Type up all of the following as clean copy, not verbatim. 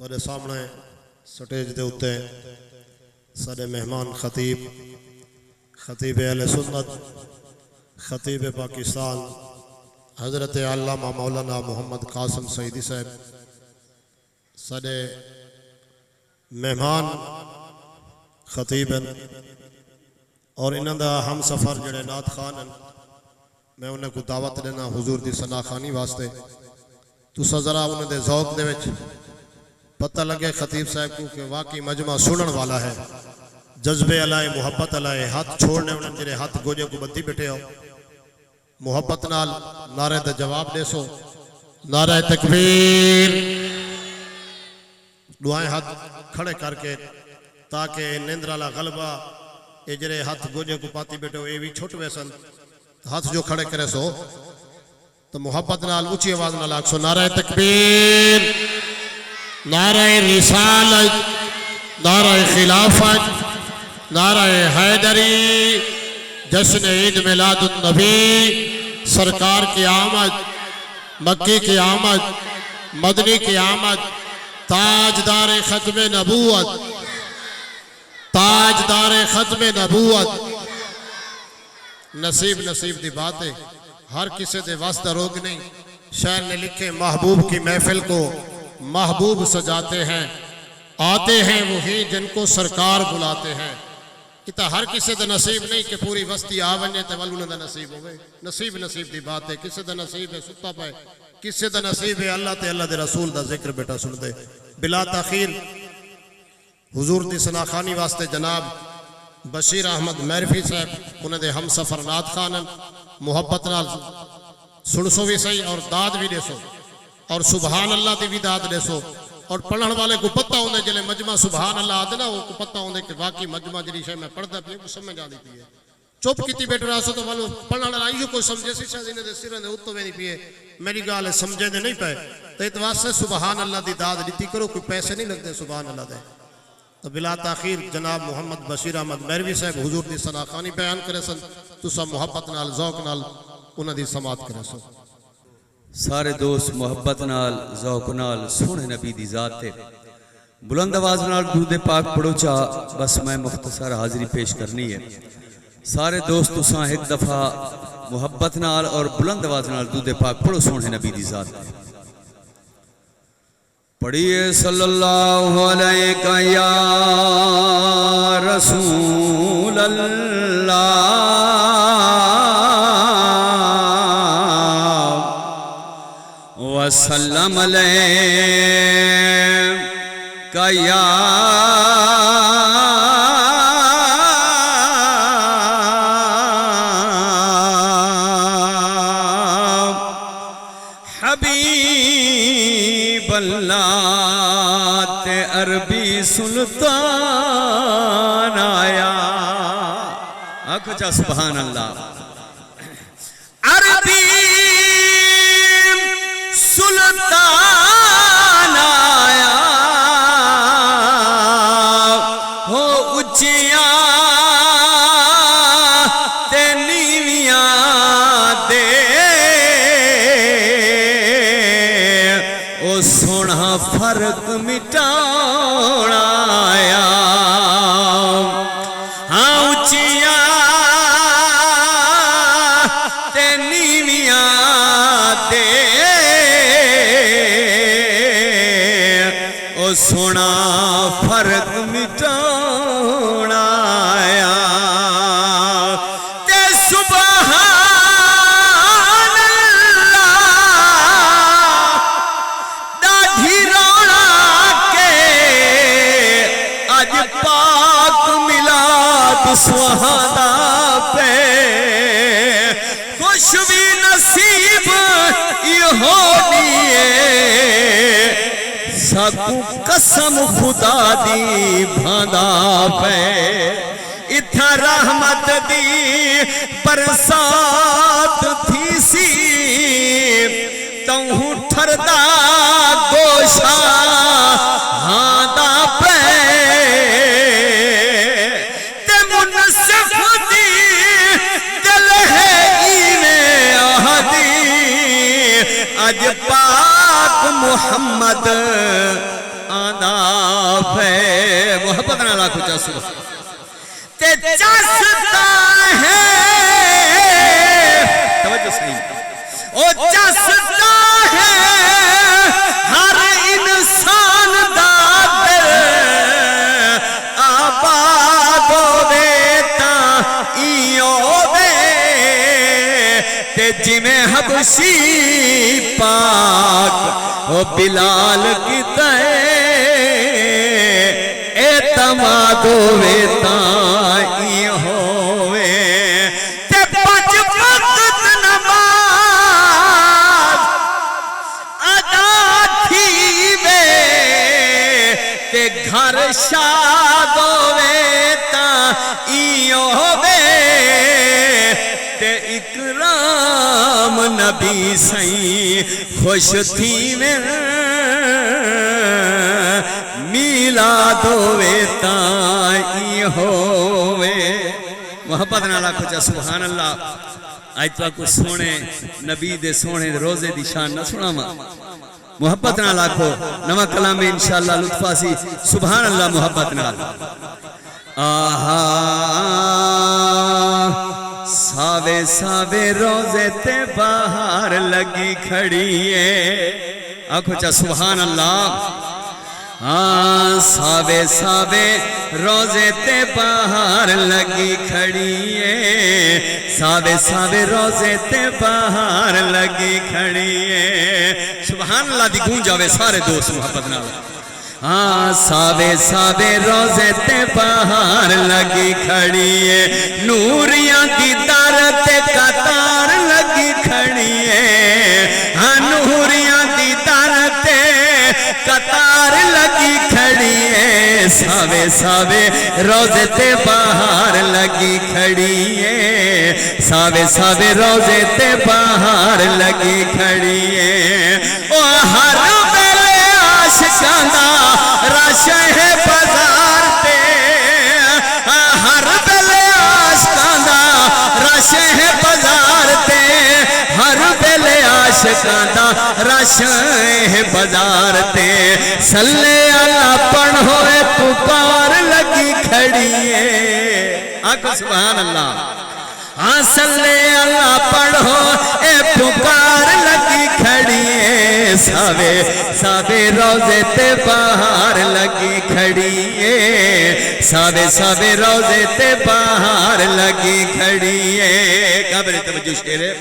تھوڑے سامنے سٹیج دے اتے سارے مہمان خطیب اہل سنت خطیب پاکستان حضرت علامہ مولانا محمد قاسم سعیدی صاحب سارے مہمان خطیب ہیں اور انہاں دا ہم سفر جڑے نعت خان ہیں میں انہیں کو دعوت دینا حضور دی ثنا خانی واسطے تو ذرا انہیں دے ذوق دے وچ پتہ لگے خطیب صاحب کو کہ واقعی مجمع سنن والا ہے جذبے علائے محبت علائے ہاتھ چھوڑنے انہیں جرے ہاتھ گوجے کو بدی بیٹھے ہو محبت نال نعرہ دا جواب دے سو نعرہ تکبیر دعائیں ہاتھ کھڑے کر کے تاکہ نیندرالا غلبہ اے جرے ہاتھ گوجے کو پاتی بیٹھے ہو اے بھی چھوٹ ویسن ہاتھ جو کھڑے کرے سو تو محبت نال اونچی آواز نال آکھ سو نعرہ تکبیر نعرہ رسالت نعرہ خلافت نعرہ حیدری جشن عید میلاد النبی سرکار کی آمد مکی کی آمد مدنی کی آمد تاجدار ختم نبوت تاجدار ختم نبوت نصیب دی باتیں ہر کسی دے واسطہ روگ نہیں شاعر نے لکھے محبوب کی محفل کو محبوب سجاتے ہیں آتے ہیں وہی جن کو سرکار بلاتے ہیں اتنا ہر کسی دا نصیب نہیں کہ پوری وستی آونے تے والوں دا نصیب ہوئے نصیب دی بات ہے کسی دا نصیب ہے ستا پائے کسی دا نصیب ہے اللہ تے اللہ دے رسول دا ذکر بیٹا سن دے بلا تاخیر حضور دی ثنا خانی واسطے جناب بشیر احمد میرفی صاحب انہیں دے ہم سفر نعت خانن محبت نال سنسو بھی صحیح اور داد بھی دے سو اور سبحان اللہ دی بھی داد دے سو اور پڑھن والے کو پتہ ہونے جلے مجمع سبحان اللہ آدھنا وہ کو پتہ ہونے کہ واقعی مجمع جلی شاہ میں پڑھتا بھی کو سمجھ آ دیتی ہے چوپ کیتی بیٹھ رہا سو تو والو پڑھن آئیو کوئی سمجھے سی شاہ دینے دے سرن دے اتو میں نہیں پیئے میری گال ہے سمجھے دے نہیں پائے تو اتواز سے سبحان اللہ دی داد دیتی کرو کوئی پیسے نہیں لگتے سبحان اللہ دے تو بلا تاخیر جناب محمد بشیر احمد میروی صاحب حضور دی ثنا خانی بیان کرے سن تو سب محبت نال ذوق نال انہاں دی سماعت کرے سن سارے دوست محبت نال ذوق نال سونے نبی دی ذات تے بلند آواز نال درود پاک پڑھو چا بس میں مختصر حاضری پیش کرنی ہے سارے دوست تساں ایک دفعہ محبت نال اور بلند آواز نال درود پاک پڑھو سونے نبی دی ذات تے پڑھیے صلی اللہ علیہ یا رسول اللہ وسلم علیہ یا حبیب اللہ تے عربی سلطان آیا آنکھو چاہ سبحان اللہ عربی سلطان آیا ہو اچیاں تے نیویاں دے او سونا فرق مٹانا آیا ہاں اچیاں تے نیویاں دے او سونا فرق مٹانا آیا تے سبحان اللہ داڑھی رونا کے اج پاک ملاد سہادا پہ خوش بھی نصیب یہ ہونی ہے ساکو قسم خدا دی بھاندا پہ اتھا رحمت دی برسات تھی سی تہوں ٹھردا گوشا ہاندا پہ تے منصف دی دل ہے ایویں آہدی اج پاک محمد آندا پے محبت نہ لاکھو چاسو تے چاستا ہے توجہ صحیح او چاستا ہے ہر انسان دا دل آباد ہووے تاں ایو وے تے جویں حبشی پاک او بلال کیتا اعتماد ہووے تاں ایو ہووے تے پنج وقت نماز ادا تھیوے تے گھر شاد ہووے تاں ایو ہووے تے اکرام نبی سائیں خوش تھیوے میلاد ہووے تاں ای ہووے محبت نہ لاکھو چا سبحان اللہ آج تو کو سونے نبی دے سونے روزے دی شان نہ سناواں محبت نہ لاکھو نواں کلام میں انشاءاللہ لطفہ سی سبحان اللہ محبت نہ آہا ساوے ساوے روزے تے باہر لگی کھڑیے آنکھو چا سبحان اللہ ساوے ساوے روزے تے باہر لگی کھڑیے ساوے ساوے روزے تے باہر لگی کھڑیے سبحان اللہ دی گونج آوے سارے دوست محبت نال ساوے ساوے روزے تے باہر لگی کھڑیے نوریاں دی در تے قطار لگی کھڑیے نوریاں دی در تے قطار لگی کھڑیے ساوے ساوے روزے تے باہر لگی کھڑیے ساوے ساوے روزے تے باہر لگی کھڑیے او ہر ویلے عاشقاں دا رش ہے بازار تے ہر ویلے عاشقاں دا رش ہے بازار تے ہر ویلے عاشقاں دا رش ہے بازار تے صلی اللہ پڑھ ہوئے پکار لگی کھڑیے آنکھو سبحان اللہ صلی اللہ پڑھو اے پکار لگی کھڑیے ساوے ساوے روزے تے باہر لگی کھڑیے ساوے ساوے روزے تے باہر لگی کھڑیے قابل توجہ شعر ہے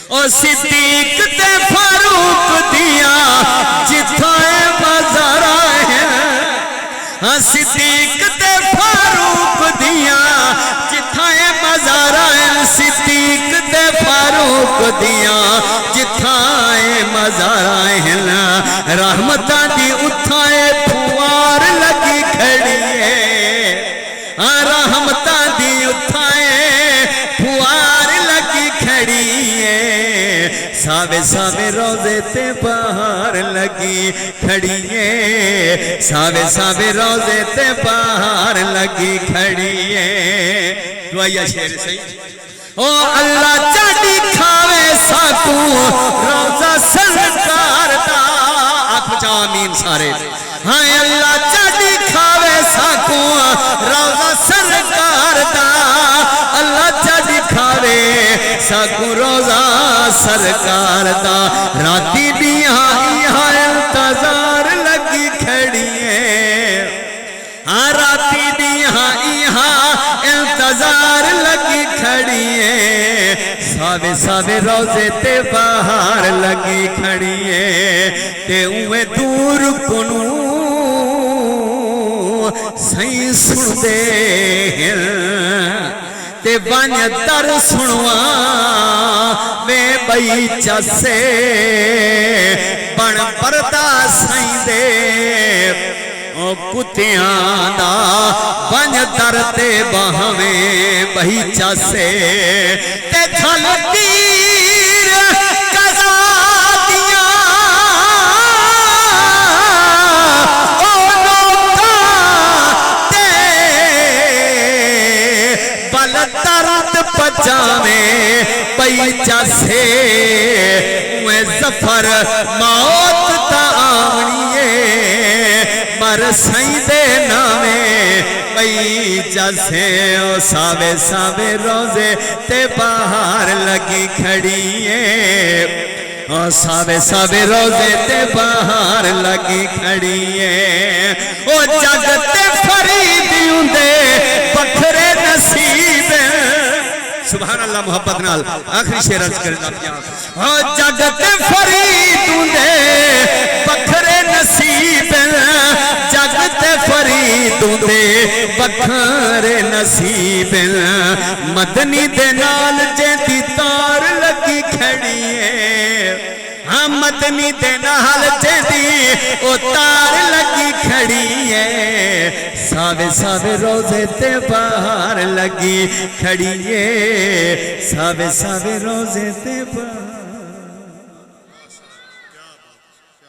او صدیق تے فاروق دیا جتھائے بازار ہیں صدیق تے فاروق دیا جتھائے بازار ہیں صدیق تے فاروق دیا جتھائے بازار ہیں رحمتاں دی اتھائے پھوار لگی کھڑیے رحمتاں دی اتھائے پھوار لگی کھڑیے ساوے ساوے روزے تے باہر لگی کھڑیے ساوے ساوے روزے تے باہر لگی کھڑیے دعائیہ شعر صحیح او اللہ چاڑی کھاوے ساکو روزہ سرکار دا آپ آمین سارے ہاں اللہ چاڑی کھاوے ساکو روزہ سرکار دا اللہ چاڑی کھاوے ساکو روزہ سرکار دا راتی بھی یہاں انتظار لگی کھڑیے راتی بھی یہاں انتظار لگی کھڑیے ساوے ساوے روزے تے باہر لگی کھڑیے تے اوے دور کنو سائیں سن دے تے بان در سنوا میں بئی چسے بن پردہ سائیں دے کتیاں دا بن در تے بہویں بئی چسے تے کھل تیر قضا دیا پچاویں پیچا سے وہ زفر موت تا آونیے سائیں دے نامے پئی جسے او ساوے ساوے روزے تے باہر لگی کھڑی ہے او ساوے ساوے روزے تے باہر لگی کھڑی ہے او جگ تے فریدیوں دے بکھرے نصیب سبحان اللہ محبت نال آخری شعر عرض کرنا پیا او جگ تے فریدیوں دے بکھرے نصیب جگ تے فریدیوں دے بکھرے نصیب مدنی دے نال جیندی تار لگی کھڑی ہے مدنی دے نال جیندی او تار لگی کھڑی ہے ساوے ساوے روزے تے باہر لگی کھڑی ہے ساوے ساوے روزے تے باہر